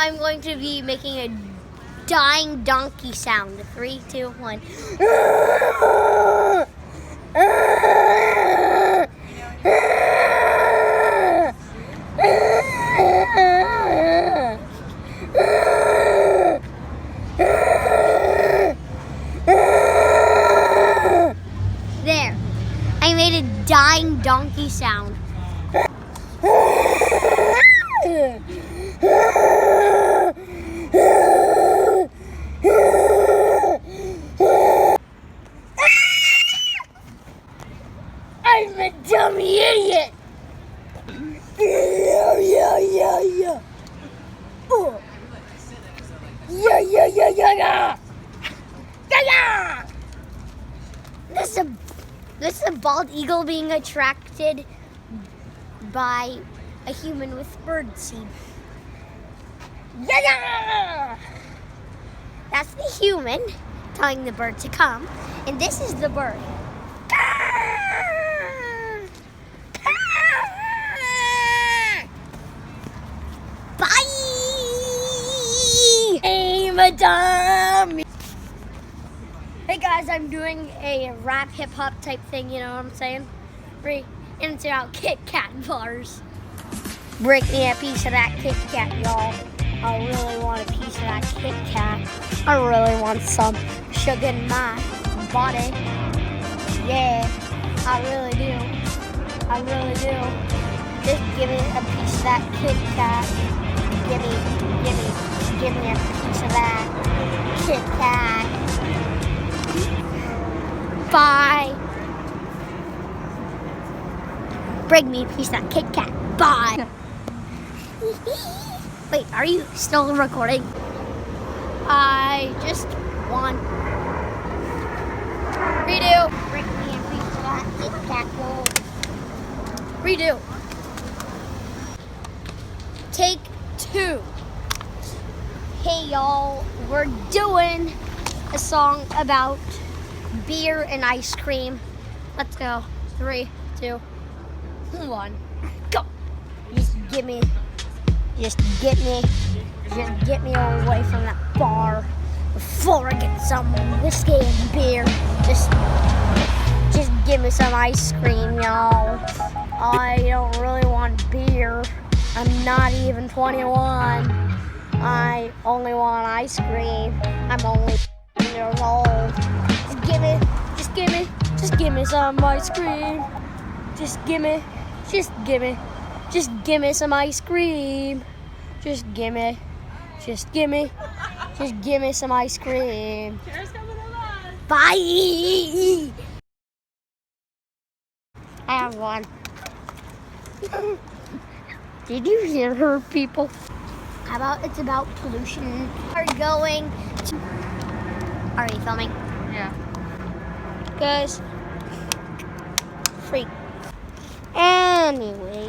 I'm going to be making a dying donkey sound. 3, 2, 1. There. I made a dying donkey sound. I'm a dummy idiot. Yeah. Oh. Yeah. This is a bald eagle being attracted by a human with bird seed. Yeah! That's the human telling the bird to come, and this is the bird. Bye! I'm a dummy. Hey guys, I'm doing a rap hip hop type thing, you know what I'm saying? And it's about Kit Kat bars. Break me a piece of that Kit Kat, y'all. I really want a piece of that Kit Kat. I really want some sugar in my body. Yeah, I really do. Just give me a piece of that Kit Kat. Give me a piece of that Kit Kat. Bye. Bring me a piece of that Kit Kat. Bye. Wait, are you still recording? I just won. Redo. Bring me a piece of that Kit Kat. Redo. Take 2. Hey y'all, we're doing a song about beer and ice cream. Let's go. 3, 2, 1, go. Just get me away from that bar before I get some whiskey and beer. Just give me some ice cream, y'all. I don't really want beer. I'm not even 21. I only want ice cream. I'm only years old. Just give me some ice cream. Just give me some ice cream. Just give me some ice cream. Bye. I have one. Did you hear her, people? It's about pollution. Are going to... Are you filming? Yeah. Guys, freak. Anyway.